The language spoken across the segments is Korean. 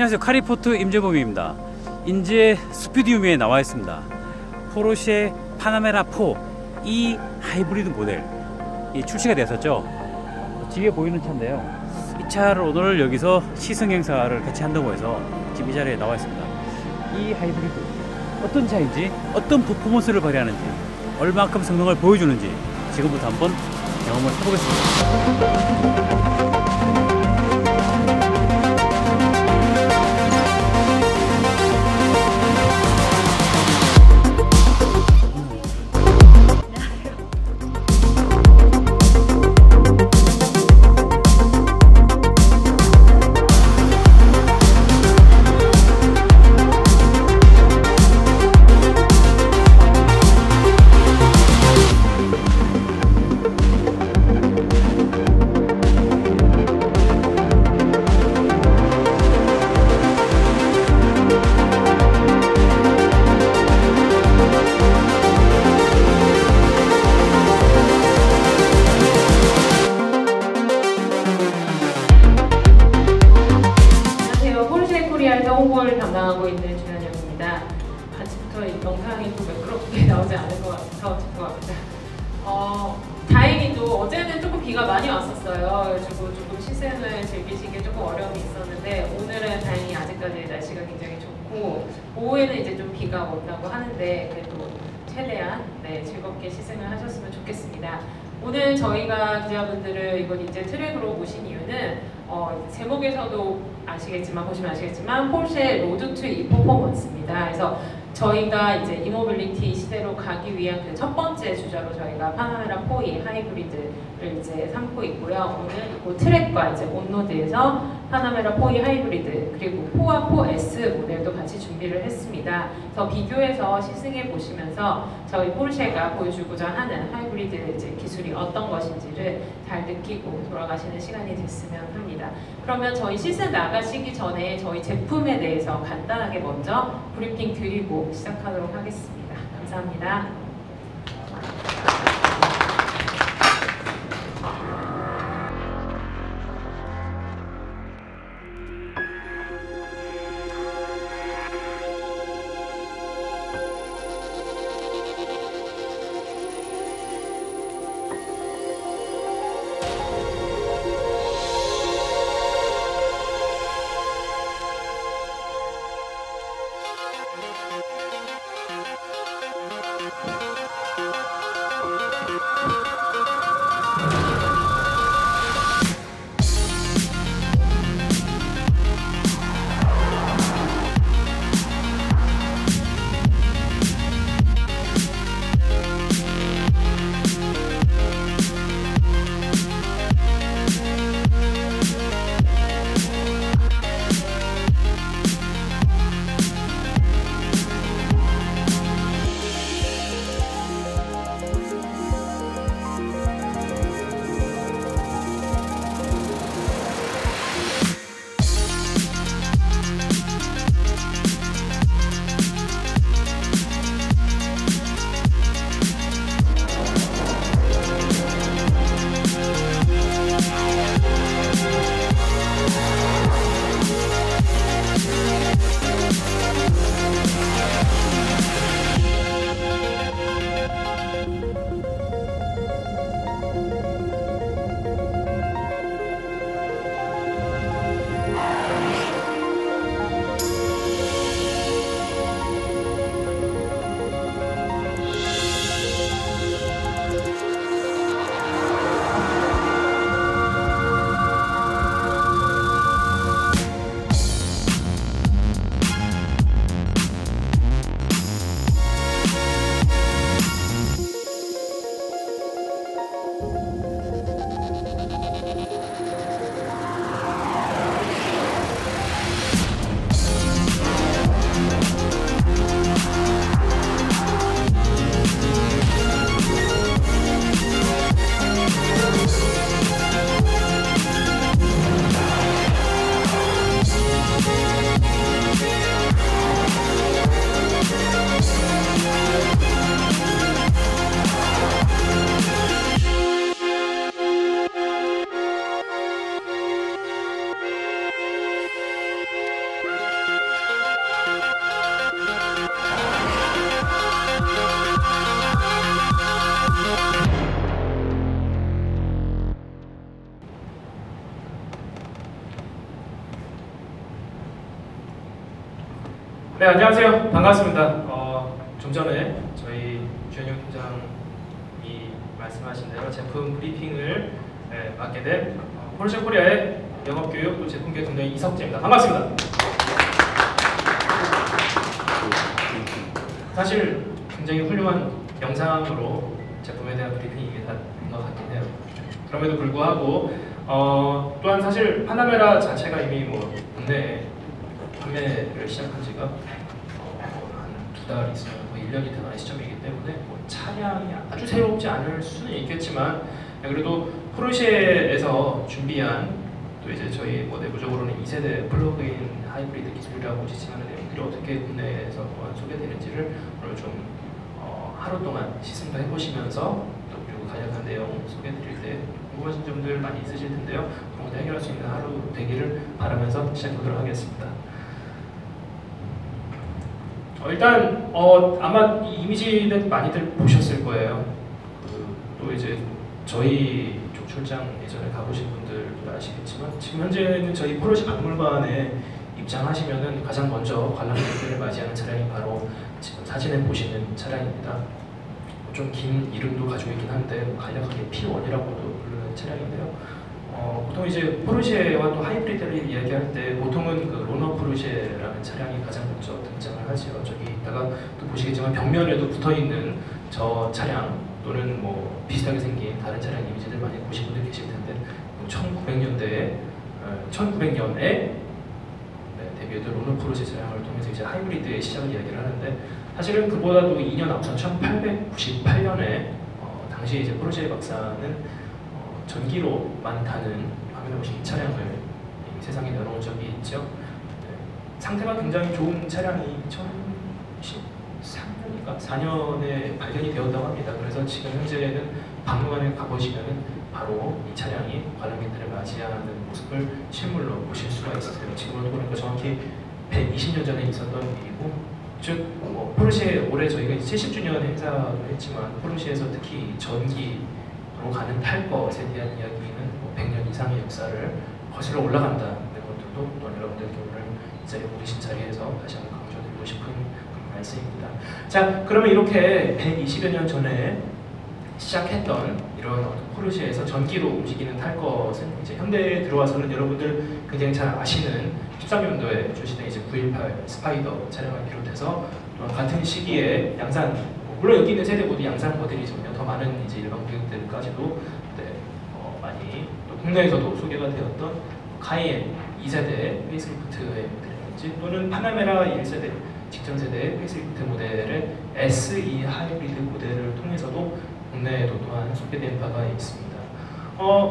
안녕하세요. 카리포트 임재범입니다. 인제 스튜디움에 나와 있습니다. 포르쉐 파나메라 4E 하이브리드 모델 출시가 되었었죠. 뒤에 보이는 차인데요. 이 차를 오늘 여기서 시승 행사를 같이 한다고 해서 지금 이 자리에 나와 있습니다. 이 하이브리드 어떤 차인지, 어떤 퍼포먼스를 발휘하는지, 얼마큼 성능을 보여주는지 지금부터 한번 경험을 해보겠습니다. 홍보를 담당하고 있는 주현영입니다. 아침부터 이 영상이 좀 매끄럽게 나오지 않을 것 같아서 죄송합니다. 다행히도 어제는 조금 비가 많이 왔었어요. 그래가지고 조금 시승을 즐기시기에 조금 어려움이 있었는데 오늘은 다행히 아직까지 날씨가 굉장히 좋고 오후에는 이제 좀 비가 온다고 하는데 그래도 최대한 즐겁게 시승을 하셨으면 좋겠습니다. 오늘 저희가 기자분들을 이번 이제 트랙으로 모신 이유는 제목에서도 보시면 아시겠지만 포르쉐 로드 투 이 퍼포먼스입니다. 그래서 저희가 이제 이모빌리티 시대로 가기 위한 그 첫 번째 주자로 저희가 파나메라 4E 하이브리드를 이제 삼고 있고요. 오늘 그 트랙과 이제 온로드에서 파나메라 4E 하이브리드 그리고 4와 4S 모델도 같이 준비를 했습니다. 그래서 비교해서 시승해 보시면서 저희 포르쉐가 보여주고자 하는 하이브리드 이제 기술이 어떤 것인지를 잘 느끼고 돌아가시는 시간이 됐으면 합니다. 그러면 저희 시승 나가시기 전에 저희 제품에 대해서 간단하게 먼저 브리핑 드리고 시작하도록 하겠습니다. 감사합니다. 네, 안녕하세요. 반갑습니다. 좀 전에 저희 주현영 팀장이 말씀하신 대로 제품 브리핑을 맡게 된 포르쉐 코리아의 영업교육 또 제품교육 팀장의 이석재입니다. 반갑습니다. 사실 굉장히 훌륭한 영상으로 제품에 대한 브리핑이 다 된 것 같긴 해요. 그럼에도 불구하고 또한 사실 파나메라 자체가 이미 뭐 국내에 판매를 시작한 지가 한 2달 있으면 거의 1년이 돼가는 시점이기 때문에 뭐 차량이 아주 새롭지 않을 수는 있겠지만 그래도 포르쉐에서 준비한 또 이제 저희 뭐 내부적으로는 2세대 플러그인 하이브리드 기술이라고 지칭하는 내용들이 어떻게 국내에서 소개되는지를 오늘 좀 하루 동안 시승도 해보시면서 또 그리고 간략한 내용 소개드릴 때 궁금하신 점들 많이 있으실 텐데요. 그런 것도 해결할 수 있는 하루 되기를 바라면서 시작하도록 하겠습니다. 일단 아마 이 이미지는 많이들 보셨을 거예요. 또 이제 저희 쪽 출장 예전에 가보신 분들도 아시겠지만 지금 현재는 저희 포르쉐 박물관에 입장하시면은 가장 먼저 관람객들을 맞이하는 차량이 바로 지금 사진에 보시는 차량입니다. 좀 긴 이름도 가지고 있긴 한데 간략하게 P1이라고도 부르는 차량인데요. 보통 이제 포르쉐와 또 하이브리드를 이야기할 때 보통은 그 로너 포르쉐라는 차량이 가장 먼저 등장을 하죠. 저기 있다가 또 보시겠지만 벽면에도 붙어있는 저 차량 또는 뭐 비슷하게 생긴 다른 차량 이미지들 많이 보신 분들 계실 텐데 1900년에 데뷔했던 로너 포르쉐 차량을 통해서 이제 하이브리드의 시작을 이야기를 하는데 사실은 그보다도 2년 앞선 1898년에 당시 이제 포르쉐 박사는 전기로만 타는 화면에 보신 이 차량을 세상에 내놓은 적이 있죠. 네. 상태가 굉장히 좋은 차량이 2013년인가 4년에 발견이 되었다고 합니다. 그래서 지금 현재는 박물관에 가보시면은 바로 이 차량이 관람객들을 맞이하는 모습을 실물로 보실 수가 있으세요. 지금으로 보니까 정확히 120년 전에 있었던 일이고, 즉 포르쉐 올해 저희가 70주년 행사도 했지만 포르쉐에서 특히 전기로 가는 탈 것에 대한 이야기는 100년 이상의 역사를 거슬러 올라간다는 것들도 또 여러분들께 오늘 이 자리에 오신 자리에서 다시 한번 강조드리고 싶은 그런 말씀입니다. 자, 그러면 이렇게 120여 년 전에 시작했던 이런 포르쉐에서 전기로 움직이는 탈 것은 이제 현대에 들어와서는 여러분들 굉장히 잘 아시는 13년도에 출시된 이제 918 스파이더 차량을 비롯해서 또 같은 시기에 양산, 물론 여기 있는 세대 모두 양산 모델이지만요, 더 많은 이제 일반 고객들까지도 많이 또 국내에서도 소개가 되었던 카이엔 2세대 페이스리프트의 모델이라든지 또는 파나메라 1세대 직전 세대의 페이스리프트 모델의 SE 하이브리드 모델을 통해서도 국내에도 또한 소개된 바가 있습니다.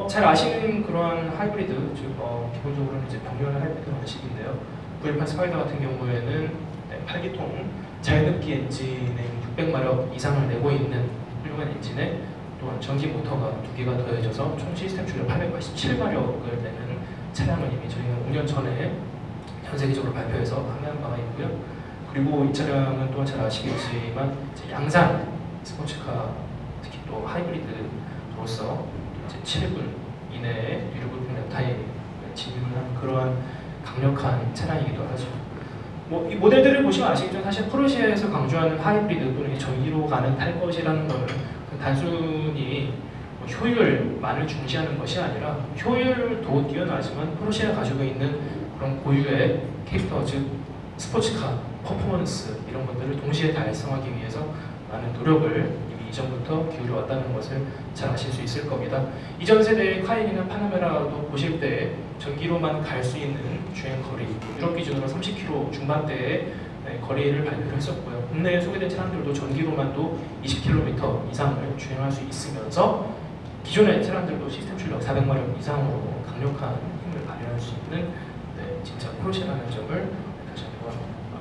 잘 아시는 그러한 하이브리드, 즉 기본적으로는 이제 병렬 하이브리드 방식인데요. 918 스파이더 같은 경우에는 8기통 자연흡기 엔진에 600마력 이상을 내고 있는 훌륭한 엔진에 또한 전기 모터가 2개가 더해져서 총 시스템 출력 887마력을 내는 차량을 이미 저희가 5년 전에 전 세계적으로 발표해서 판매한 바가 있고요. 그리고 이 차량은 또한 잘 아시겠지만 양산 스포츠카, 특히 또 하이브리드로서 7분 이내에 유료부품 랩타임에 진입한 그러한 강력한 차량이기도 하죠. 이 모델들을 보시면 아시겠지만 사실 포르쉐에서 강조하는 하이브리드 또는 전기로 가는 탈 것이라는 것은 단순히 효율만을 중시하는 것이 아니라 효율도 뛰어나지만 포르쉐가 가지고 있는 그런 고유의 캐릭터, 즉 스포츠카, 퍼포먼스 이런 것들을 동시에 달성하기 위해서 많은 노력을 이미 이전부터 기울여 왔다는 것을 잘 아실 수 있을 겁니다. 이전 세대의 카이엔이나 파나메라도 보실 때 전기로만 갈 수 있는 주행 거리, 유럽 기준으로 30km 중반대의 거리를 발표를 했었고요. 국내에 소개된 차량들도 전기로만도 20km 이상을 주행할 수 있으면서 기존의 차량들도 시스템 출력 400마력 이상으로 강력한 힘을 발휘할 수 있는 진짜 포르쉐라는 점을 다시 한번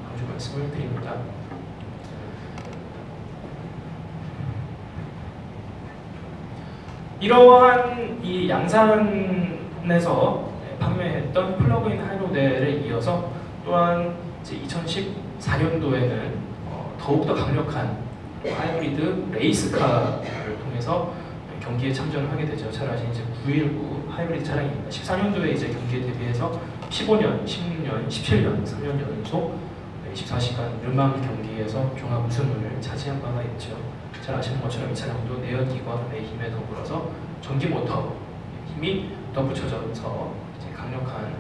강조 말씀을 드립니다. 이러한 이 양산에서 판매했던 플러그인 하이브리드에 이어서 또한 이제 2014년도에는 더욱더 강력한 하이브리드 레이스카를 통해서 경기에 참전을 하게 되죠. 잘 아시는 이제 919 하이브리드 차량입니다. 14년도에 이제 경기에 대비해서 15년, 16년, 17년, 3년 연속 24시간 르망 경기에서 종합 우승을 차지한 바가 있죠. 잘 아시는 것처럼 이 차량도 내연기관의 힘에 더불어서 전기 모터 힘이 덧붙여져서 이제 강력한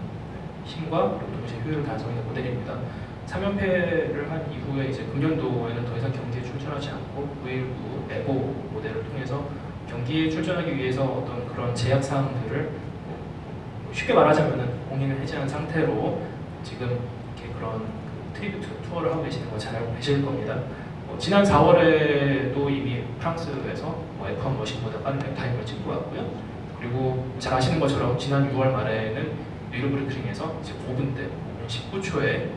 힘과 동시에 효율을 달성하는 모델입니다. 3연패를 한 이후에 이제 금년도에는 더 이상 경기에 출전하지 않고 919 에보 모델을 통해서 경기에 출전하기 위해서 어떤 그런 제약 사항들을 쉽게 말하자면은 공인을 해제한 상태로 지금 이렇게 그런 트리뷰트 투어를 하고 계시는 거 잘 알고 계실 겁니다. 지난 4월에도 이미 프랑스에서 F1 머신보다 빠른 랩타임을 찍고 왔고요. 그리고 잘 아시는 것처럼 지난 6월 말에는 뉴르부르크링에서 이제 5분대 19초에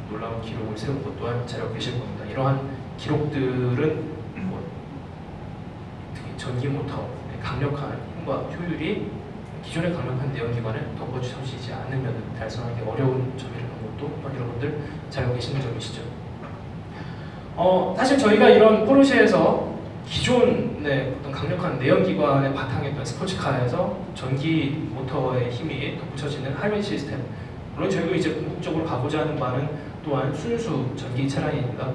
놀라운 기록을 세운 것 또한 잘 알고 계실 겁니다. 이러한 기록들은 특히 전기 모터의 강력한 힘과 효율이 기존의 강력한 내연기관을 덮어주지 않으면 달성하기 어려운 점이라는 것도 여러분들 잘 알고 계시는 점이시죠. 사실 저희가 이런 포르쉐에서 기존의 어떤 강력한 내연기관의 바탕에 있던 스포츠카에서 전기 모터의 힘이 덧붙여지는 하이브리드 시스템, 물론 저희도 이제 궁극적으로 가고자 하는 바는 또한 순수 전기 차량입니다.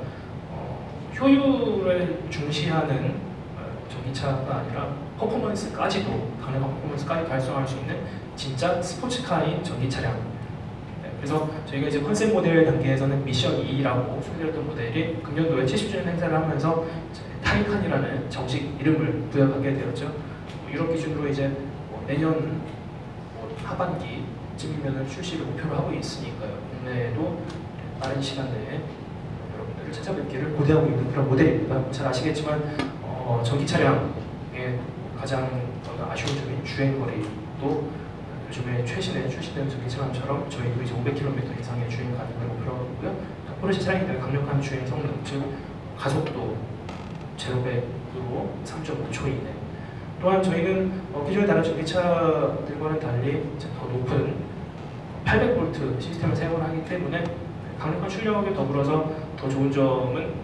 효율을 중시하는 전기차가 아니라 퍼포먼스까지도, 강력한 퍼포먼스까지 달성할 수 있는 진짜 스포츠카인 전기 차량. 그래서 저희가 이제 컨셉 모델 단계에서는 미션 2라고 소개했던 모델이 금년도에 70주년 행사를 하면서 타이칸이라는 정식 이름을 부여하게 되었죠. 유럽 기준으로 이제 내년 하반기쯤이면 출시를 목표로 하고 있으니까요. 국내에도 빠른 시간 내에 여러분들을 찾아뵙기를 고대하고 있는 그런 모델입니다. 잘 아시겠지만 전기 차량의 가장 아쉬운 점인 주행 거리도 요즘에 최신의 출시된 전기 차량처럼 저희도 이제 500km 이상의 주행 가능을 목표로 하고 있고요. 포르쉐 차량에 대한 강력한 주행 성능, 즉 가속도 0-100으로 3.5초 이내. 또한 저희는 기존의 다른 전기차들과는 달리 더 높은 800V 시스템을 사용을 하기 때문에 강력한 출력에 더불어서 더 좋은 점은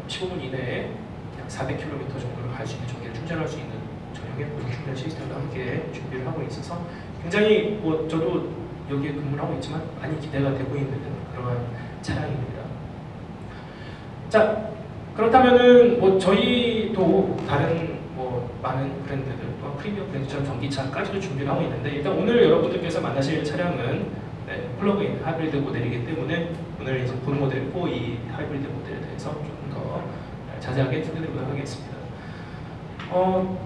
15분 이내에 약 400km 정도를 갈 수 있는 전기를 충전할 수 있는 전용의 고속 충전 시스템도 함께 준비를 하고 있어서 굉장히 저도 여기에 근무를 하고 있지만 많이 기대가 되고 있는 그러한 차량입니다. 자, 그렇다면은 저희도 다른 많은 브랜드들 또한 프리미엄 브랜드처럼 전기차까지도 준비를 하고 있는데, 일단 오늘 여러분들께서 만나실 차량은 플러그인 하이브리드 모델이기 때문에 오늘 이제 본 모델 4E 하이브리드 모델에 대해서 조금 더 자세하게 소개드리도록 하겠습니다.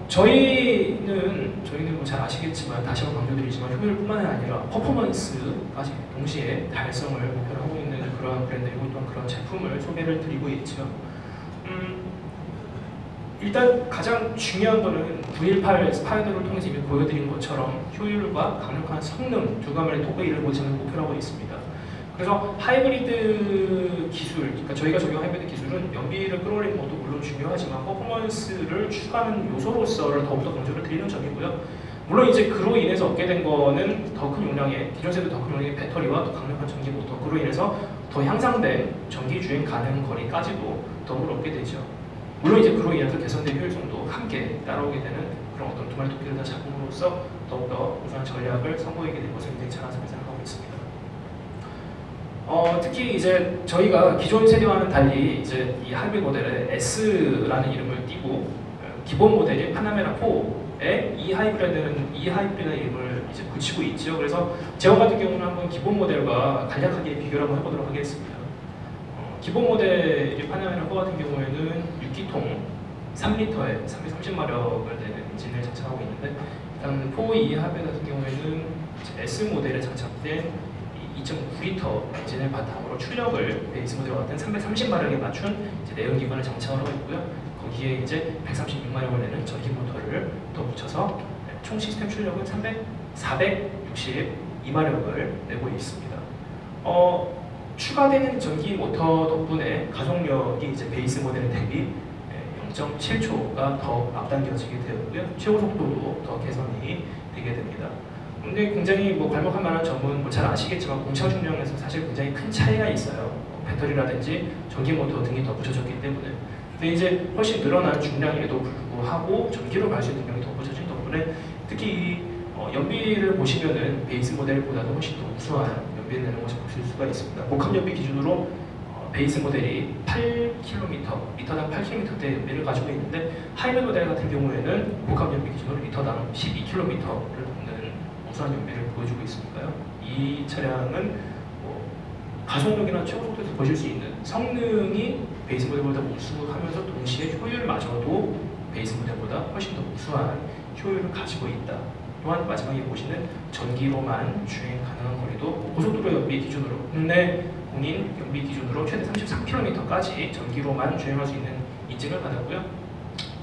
저희는 잘 아시겠지만, 다시 한번 강조드리지만 효율뿐만 아니라 퍼포먼스까지 동시에 달성을 목표로 하고 있는 그런 브랜드이고 또한 그런 제품을 소개를 드리고 있죠. 일단 가장 중요한 거는 918 스파이더를 통해서 이미 보여드린 것처럼 효율과 강력한 성능 두 가지의 도배를 보시는 목표로 하고 있습니다. 그래서 하이브리드 기술, 그러니까 저희가 적용한 하이브리드 기술은 연비를 끌어올리는 것도 물론 중요하지만 퍼포먼스를 추가하는 요소로서를 더욱더 강조를 드리는 점이고요. 물론 이제 그로 인해서 얻게 된 거는 더 큰 용량의, 기존 세대 더 큰 용량의 배터리와 더 강력한 전기 모터, 그로 인해서 더 향상된 전기 주행 가능 거리까지도 더불어 얻게 되죠. 물론 이제 그로 인해서 개선된 효율성도 함께 따라오게 되는 그런 어떤 두 마리 토끼를 다 잡음으로써 더욱더 우수한 전략을 선보이게 된 것을 굉장히 자랑스럽게 생각하고 있습니다. 특히 이제 저희가 기존 세대와는 달리 이제 이 하이브리드 모델에 S라는 이름을 띄고 기본 모델인 파나메라 4에 이 하이브리드라는 이름을 이제 붙이고 있죠. 그래서 제형 같은 경우는 한번 기본 모델과 간략하게 비교를 한번 해보도록 하겠습니다. 기본 모델이 파나메라 4 같은 경우에는 6기통 3리터에 330마력을 내는 엔진을 장착하고 있는데, 일단 4E 하이브리드 같은 경우에는 S 모델에 장착된 2.9리터 엔진을 바탕으로 출력을 베이스 모델과 같은 330마력에 맞춘 내연기관을 장착을 하고 있고요. 거기에 이제 136마력을 내는 전기 모터를 덧붙여서 총 시스템 출력은 462마력을 내고 있습니다. 추가되는 전기 모터 덕분에 가속력이 이제 베이스 모델 대비 0.7초가 더 앞당겨지게 되었고요. 최고 속도도 더 개선이 되게 됩니다. 근데 굉장히 괄목할 만한 점은 잘 아시겠지만 공차 중량에서 사실 굉장히 큰 차이가 있어요. 배터리라든지 전기 모터 등이 덧붙여졌기 때문에. 근데 이제 훨씬 늘어난 중량에도 불구하고 전기로 갈 수 있는 능력이 덧붙여진 덕분에 특히 연비를 보시면은 베이스 모델보다도 훨씬 더 우수한 연비를 내는 것을 보실 수가 있습니다. 복합 연비 기준으로 베이스 모델이 8km, 리터당 8km대 연비를 가지고 있는데 하이브리드 모델 같은 경우에는 복합 연비 기준으로 리터당 12km를 넘는 우수한 연비를 보여주고 있으니까요. 이 차량은 가속력이나 최고 속도에서 보실 수 있는 성능이 베이스 모델보다 우수하면서 동시에 효율마저도 베이스 모델보다 훨씬 더 우수한 효율을 가지고 있다. 또한 마지막에 보시는 전기로만 주행 가능한 거리도 고속도로 연비 기준으로 국내 공인 연비 기준으로 최대 33km까지 전기로만 주행할 수 있는 인증을 받았고요.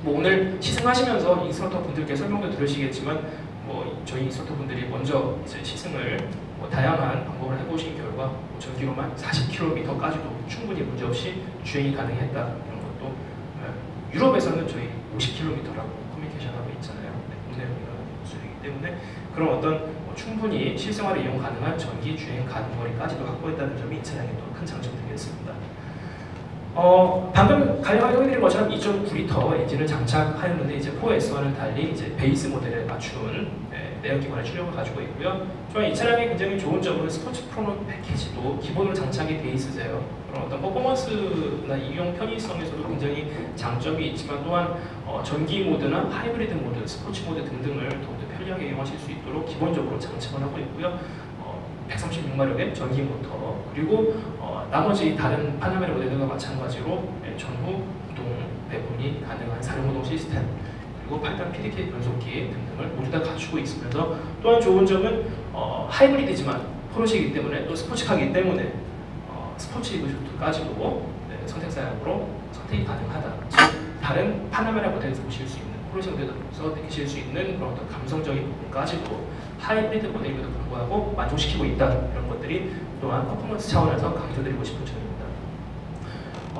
오늘 시승하시면서 인스트럭터 분들께 설명도 들으시겠지만 저희 인스트럭터 분들이 먼저 이제 시승을 다양한 방법을 해보신 결과 전기로만 40km까지도 충분히 문제없이 주행이 가능했다. 이런 것도 유럽에서는 저희 50km라고 커뮤니케이션하고 있잖아요. 국내는 수준이기 때문에 그런 어떤 충분히 실생활에 이용 가능한 전기 주행 가능거리까지도 확보했다는 점이 이 차량의 또 큰 장점이 되겠습니다. 방금 설명드린 것처럼 2.9L 엔진을 장착하였는데 이제 4S와는 달리 이제 베이스 모델에 맞춘 내연기관의 출력을 가지고 있고요. 또한 이 차량의 굉장히 좋은 점은 스포츠 프로 패키지도 기본으로 장착이 돼 있으세요. 그런 어떤 퍼포먼스나 이용 편의성에서도 굉장히 장점이 있지만 또한 전기 모드나 하이브리드 모드, 스포츠 모드 등등을 더욱더 편리하게 이용하실 수 있도록 기본적으로 장착을 하고 있고요. 136마력의 전기 모터 그리고 나머지 다른 파나메라 모델들과 마찬가지로 전후 구동 배분이 가능한 4륜구동 시스템 그리고 8단 PDK 변속기 등등을 모두 다 갖추고 있으면서 또한 좋은 점은 하이브리드지만 포르쉐이기 때문에 또 스포츠카이기 때문에 스포츠 이브쇼트까지도 선택사양으로 선택이 가능하다. 즉 다른 파나메라 모델에서 보실 수 있는 포르쉐 모델에서 느끼실 수 있는 그런 어떤 감성적인 부분까지도 하이브리드 모델임에도 불구하고 만족시키고 있다. 이런 것들이 또한 퍼포먼스 차원에서 강조드리고 싶은 점입니다.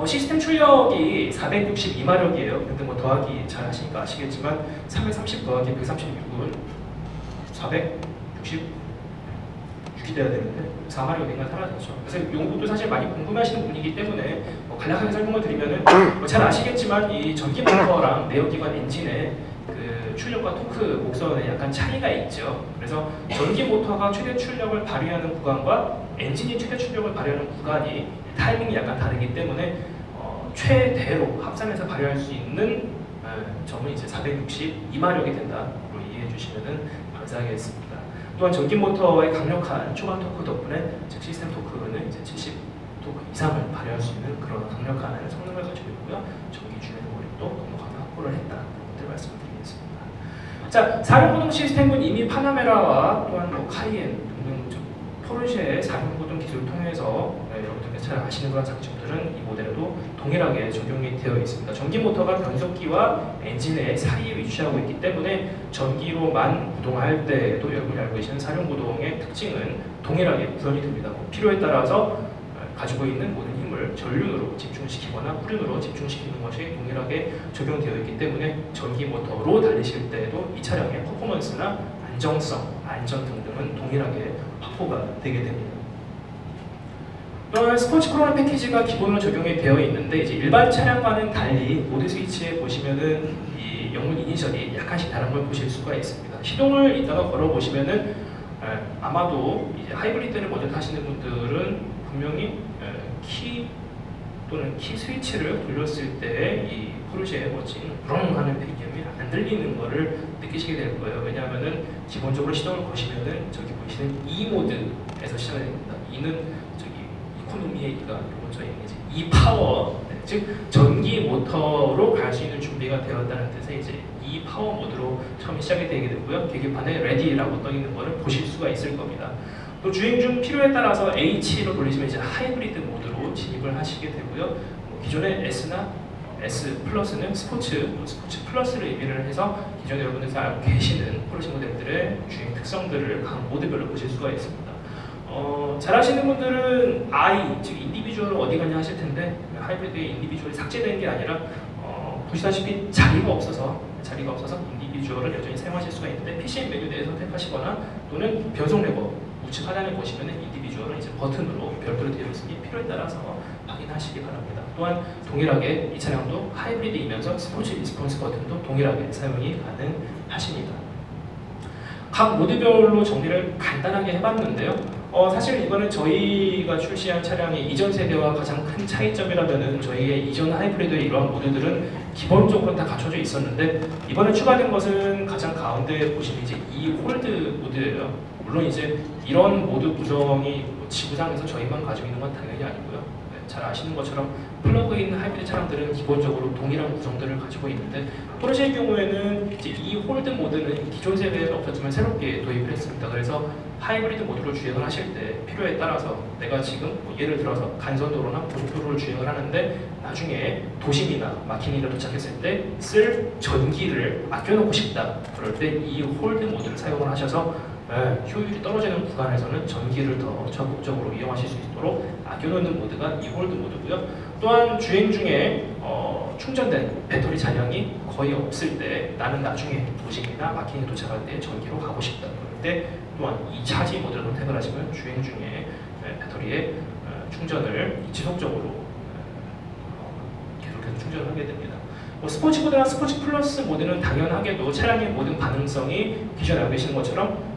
시스템 출력이 462마력이에요. 근데 더하기 잘 하시니까 아시겠지만 330 더하기 136은 466이 돼야 되는데 4마력이 된건 사라졌죠. 그래서 용도도 사실 많이 궁금해하시는 분이기 때문에 간략하게 설명을 드리면은 잘 아시겠지만 이 전기 모터랑 내연기관 엔진의 그 출력과 토크 곡선에 약간 차이가 있죠. 그래서 전기 모터가 최대 출력을 발휘하는 구간과 엔진이 최대 출력을 발휘하는 구간이 타이밍이 약간 다르기 때문에 최대로 합산해서 발휘할 수 있는 점은 이제 462마력이 된다로 이해해 주시면 감사하겠습니다. 또한 전기 모터의 강력한 초반 토크 덕분에 즉 시스템 토크는 이제 70 토크 이상을 발휘할 수 있는 그런 강력한 성능을 가지고 있고요. 전기 주행 거리도 넉넉하게 확보를 했다는 것들 말씀드리겠습니다. 자, 4륜구동 시스템은 이미 파나메라와 또한 카이엔 등등 포르쉐의 4륜구동 기술을 통해서 여러분들께서 잘 아시는 그런 장점들은 이 모델에도 동일하게 적용이 되어 있습니다. 전기 모터가 변속기와 엔진의 사이에 위치하고 있기 때문에 전기로만 구동할 때에도 여러분이 알고 계시는 4륜구동의 특징은 동일하게 구현이 됩니다. 필요에 따라서 가지고 있는 모든 힘을 전륜으로 집중시키거나 후륜으로 집중시키는 것이 동일하게 적용되어 있기 때문에 전기 모터로 달리실 때에도 이 차량의 퍼포먼스나 안정성, 안전 등등은 동일하게 확보가 되게 됩니다. 또한 스포츠 크로노 패키지가 기본으로 적용이 되어 있는데 이제 일반 차량과는 달리 모드 스위치에 보시면은 이 영문 이니셜이 약간씩 다른 걸 보실 수가 있습니다. 시동을 이따가 걸어 보시면은 아마도 이제 하이브리드를 먼저 타시는 분들은 분명히 키 또는 키 스위치를 돌렸을 때 이 포르쉐의 멋진 브렁 하는 배기음이 안 들리는 것을 느끼시게 될 거예요. 왜냐하면은 기본적으로 시동을 거시면은 저기 보이시는 E 모드에서 시작이 됩니다. E는 저기 이코노미의 E가 먼저 있는 이제 E 파워, 즉 전기 모터로 갈 수 있는 준비가 되었다는 뜻의 이제 E 파워 모드로 처음 시작이 되게 되고요. 계기판에 레디라고 떠 있는 것을 보실 수가 있을 겁니다. 또 주행 중 필요에 따라서 H로 돌리시면 이제 하이브리드 모드로 진입을 하시게 되고요. 기존의 S나 S 플러스는 스포츠 플러스를 의미를 해서 기존에 여러분들이 알고 계시는 포르쉐 모델들의 주행 특성들을 각 모드별로 보실 수가 있습니다. 잘 아시는 분들은 I, 즉 인디비주얼을 어디 가냐 하실 텐데 하이브리드의 인디비주얼이 삭제된 게 아니라 보시다시피 자리가 없어서 인디비주얼을 여전히 사용하실 수가 있는데 PCM 메뉴 내에 선택하시거나 또는 변속 레버 우측 하단에 보시면 인디비주얼은 이제 버튼으로 별도로 되어 있으니 필요에 따라서 확인하시기 바랍니다. 또한 동일하게 이 차량도 하이브리드이면서 스포츠 리스폰스 버튼도 동일하게 사용이 가능하십니다. 각 모드별로 정리를 간단하게 해봤는데요. 사실 이거는 저희가 출시한 차량이 이전 세대와 가장 큰 차이점이라면은 저희의 이전 하이브리드의 이러한 모드들은 기본적으로 다 갖춰져 있었는데 이번에 추가된 것은 가장 가운데 보시면 이제 이 홀드 모드예요. 물론 이제 이런 모드 구성이 지구상에서 저희만 가지고 있는 건 당연히 아니고요. 네, 잘 아시는 것처럼 플러그인 하이브리드 차량들은 기본적으로 동일한 구성들을 가지고 있는데 포르쉐의 경우에는 이제 이 홀드 모드는 기존 세대에는 없었지만 새롭게 도입을 했습니다. 그래서 하이브리드 모드로 주행을 하실 때 필요에 따라서 내가 지금 뭐 예를 들어서 간선도로나 고속도로를 주행을 하는데 나중에 도심이나 마킹이나 도착했을 때 쓸 전기를 아껴놓고 싶다. 그럴 때 이 홀드 모드를 사용을 하셔서 효율이 떨어지는 구간에서는 전기를 더 적극적으로 이용하실 수 있도록 아껴놓는 모드가 이 홀드 모드고요. 또한 주행 중에 충전된 배터리 잔량이 거의 없을 때 나는 나중에 도심이나 마킹에 도착할 때 전기로 가고 싶다. 그럴 때 또한 이 차지 모드를 선택을 하시면 주행 중에 배터리의 충전을 지속적으로 계속해서 충전을 하게 됩니다. 스포츠 모드나 스포츠 플러스 모드는 당연하게도 차량의 모든 가능성이 기존에 알고 계시는 것처럼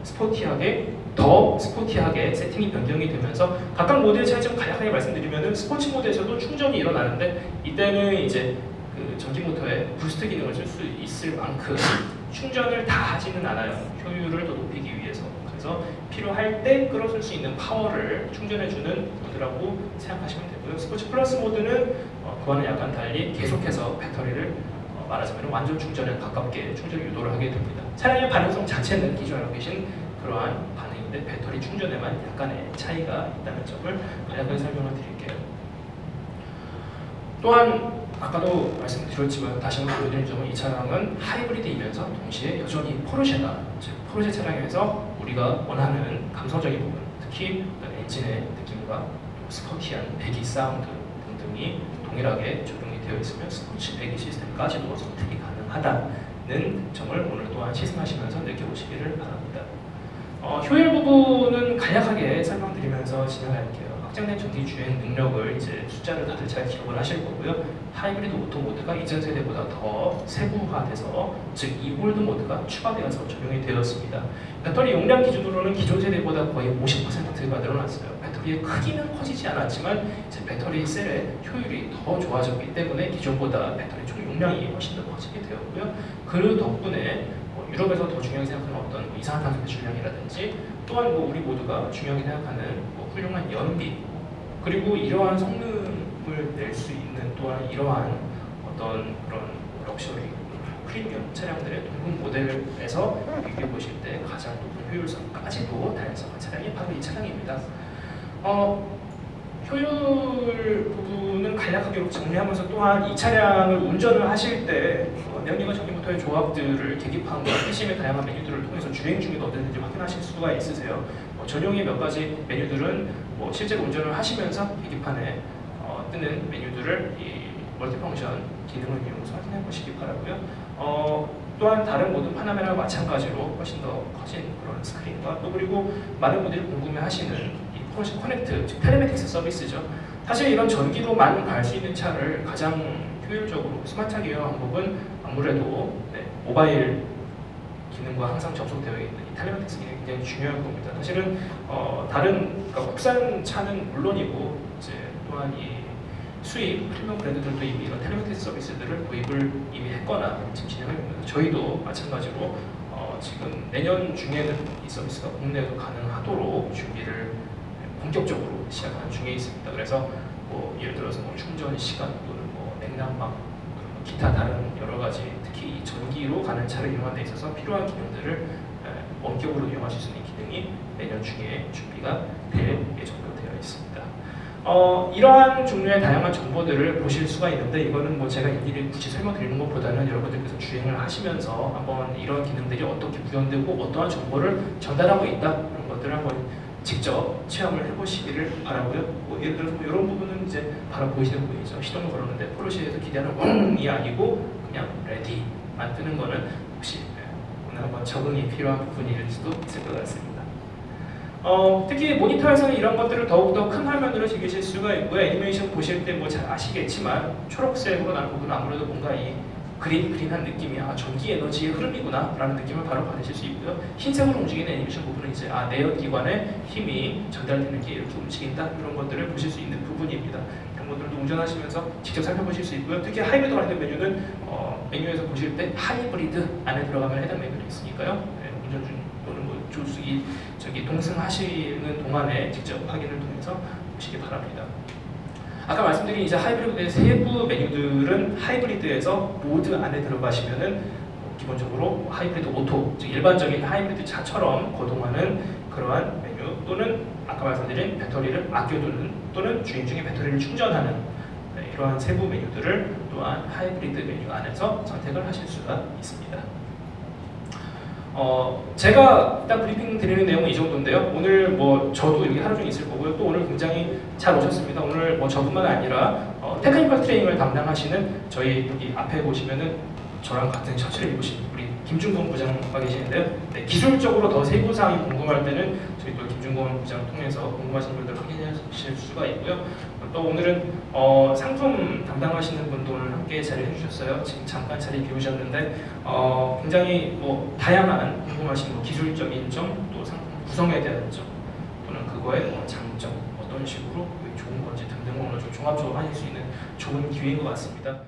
더 스포티하게 세팅이 변경이 되면서 각각 모드의 차이점 간략하게 말씀드리면은 스포츠 모드에서도 충전이 일어나는데 이때는 이제 그 전기 모터에 부스트 기능을 쓸 수 있을 만큼 충전을 다 하지는 않아요. 효율을 더 높이기 위해서. 그래서 필요할 때 끌어줄 수 있는 파워를 충전해주는 모드라고 생각하시면 되고요. 스포츠 플러스 모드는 그와는 약간 달리 계속해서 배터리를 말하자면 완전 충전에 가깝게 충전 유도를 하게 됩니다. 차량의 반응성 자체는 기존에 알고 계신 그러한 반응인데 배터리 충전에만 약간의 차이가 있다는 점을 간략하게 설명을 드릴게요. 또한 아까도 말씀드렸지만 다시 한번 보여드린 점은 이 차량은 하이브리드이면서 동시에 여전히 포르쉐다. 즉 포르쉐 차량에서 우리가 원하는 감성적인 부분, 특히 엔진의 느낌과 스포티한 배기 사운드 등등이 동일하게 적용이 되어 있으며 스포츠 배기 시스템까지도 선택이 가능하다는 점을 오늘 또한 시승하시면서 느껴보시기를 바랍니다. 효율 부분은 간략하게 설명드리면서 진행할게요. 확장된 전기 주행 능력을 이제 숫자를 다들 잘 기억을 하실 거고요. 하이브리드 오토 모드가 이전 세대보다 더 세부화돼서 즉 이 홀드 모드가 추가되어서 적용이 되었습니다. 배터리 용량 기준으로는 기존 세대보다 거의 50%가 늘어났어요. 배터리의 크기는 커지지 않았지만 이제 배터리 셀의 효율이 더 좋아졌기 때문에 기존보다 배터리 총 용량이 훨씬 더 커지게 되었고요. 그 덕분에 유럽에서 더 중요하게 생각하는 어떤 이산화탄소 배출량이라든지 또한 우리 모두가 중요하게 생각하는 훌륭한 연비 그리고 이러한 성능을 낼 수 있는 또한 이러한 어떤 그런 럭셔리 프리미엄 차량들의 동급 모델에서 비교해 보실 때 가장 높은 효율성까지도 달성한 차량이 바로 이 차량입니다. 효율 부분은 간략하게 정리하면서 또한 이 차량을 운전을 하실 때 내연기관 전기모터의 조합들을 계기판과 PCM의 다양한 메뉴들을 통해서 주행 중에도 어땠는지 확인하실 수가 있으세요. 전용의 몇 가지 메뉴들은 실제로 운전을 하시면서 계기판에 뜨는 메뉴들을 이 멀티펑션 기능을 이용해서 확인해 보시기 바라고요. 또한 다른 모든 파나메라와 마찬가지로 훨씬 더 커진 그런 스크린과 또 그리고 많은 분들이 궁금해하시는 이 포르쉐 커넥트, 즉 텔레매틱스 서비스죠. 사실 이런 전기로만 갈 수 있는 차를 가장 효율적으로 스마트하게 이용한 방법은 아무래도 모바일 기능과 항상 접속되어 있는 이 텔레매틱스 기능이 굉장히 중요한 겁니다. 사실은 그러니까 국산 차는 물론이고 이제 또한 이 수입 프리미엄 브랜드들도 이미 이런 텔레매틱스 서비스들을 도입을 이미 했거나 지금 진행하고 있습니다. 저희도 마찬가지로 지금 내년 중에는 이 서비스가 국내에도 가능하도록 준비를 본격적으로 시작하는 중에 있습니다. 그래서 예를 들어서 충전 시간 또는 냉난방 기타 다른 여러 가지 특히 이 전기로 가는 차를 이용하는 데 있어서 필요한 기능들을 원격으로 이용하실 수 있는 기능이 내년 중에 준비가 될 예정으로 되어 있습니다. 이러한 종류의 다양한 정보들을 보실 수가 있는데 이거는 제가 일일이 굳이 설명드리는 것보다는 여러분들께서 주행을 하시면서 한번 이런 기능들이 어떻게 구현되고 어떠한 정보를 전달하고 있다 이런 것들을 한번 직접 체험을 해보시기를 바라고요. 예를 들어서 이런 부분은 이제 바로 보이시는 부분이죠. 시동을 걸었는데 포르쉐에서 기대하는 엉이 아니고 그냥 레디만 뜨는 거는 혹시 오늘 한번 적응이 필요한 부분일 수도 있을 것 같습니다. 특히 모니터에서는 이런 것들을 더욱더 큰 화면으로 즐기실 수가 있고요. 애니메이션 보실 때 잘 아시겠지만 초록색으로 나는 부분은 아무래도 뭔가 이 그린한 느낌이 전기 에너지의 흐름이구나 라는 느낌을 바로 받으실 수 있고요. 흰색으로 움직이는 애니메이션 부분은 이제 내연기관의 힘이 전달되는 게 이렇게 움직인다 이런 것들을 보실 수 있는 부분입니다. 이런 것들도 운전하시면서 직접 살펴보실 수 있고요. 특히 하이브리드 관련 메뉴는 메뉴에서 보실 때 하이브리드 안에 들어가면 해당 메뉴도 있으니까요. 운전 중 또는 뭐 조수기 동승하시는 동안에 직접 확인을 통해서 보시기 바랍니다. 아까 말씀드린 이제 하이브리드의 세부 메뉴들은 하이브리드에서 모드 안에 들어가시면은 기본적으로 하이브리드 오토, 즉 일반적인 하이브리드 차처럼 거동하는 그러한 메뉴 또는 아까 말씀드린 배터리를 아껴두는 또는 주행 중에 배터리를 충전하는 이러한 세부 메뉴들을 또한 하이브리드 메뉴 안에서 선택을 하실 수가 있습니다. 제가 일단 브리핑 드리는 내용은 이 정도인데요. 오늘 뭐 저도 여기 하루 종일 있을 거고요. 또 오늘 굉장히 잘 오셨습니다. 오늘 뭐 저뿐만 아니라 테크니컬 트레이닝을 담당하시는 저희 여기 앞에 보시면은 저랑 같은 셔츠를 입으신 우리 김준건 부장과 계시는데요. 네, 기술적으로 더 세부 사항이 궁금할 때는 저희 또 김준건 부장 통해서 궁금하신 분들 확인하실 수가 있고요. 또 오늘은 상품 담당하시는 분도 오늘 함께 자리해 주셨어요. 지금 잠깐 자리 비우셨는데 굉장히 뭐 다양한 궁금하신 뭐 기술적인 점, 또 상품 구성에 대한 점, 또는 그거의 장점, 어떤 식으로 좋은 건지 등등 오늘 좀 종합적으로 하실 수 있는 좋은 기회인 것 같습니다.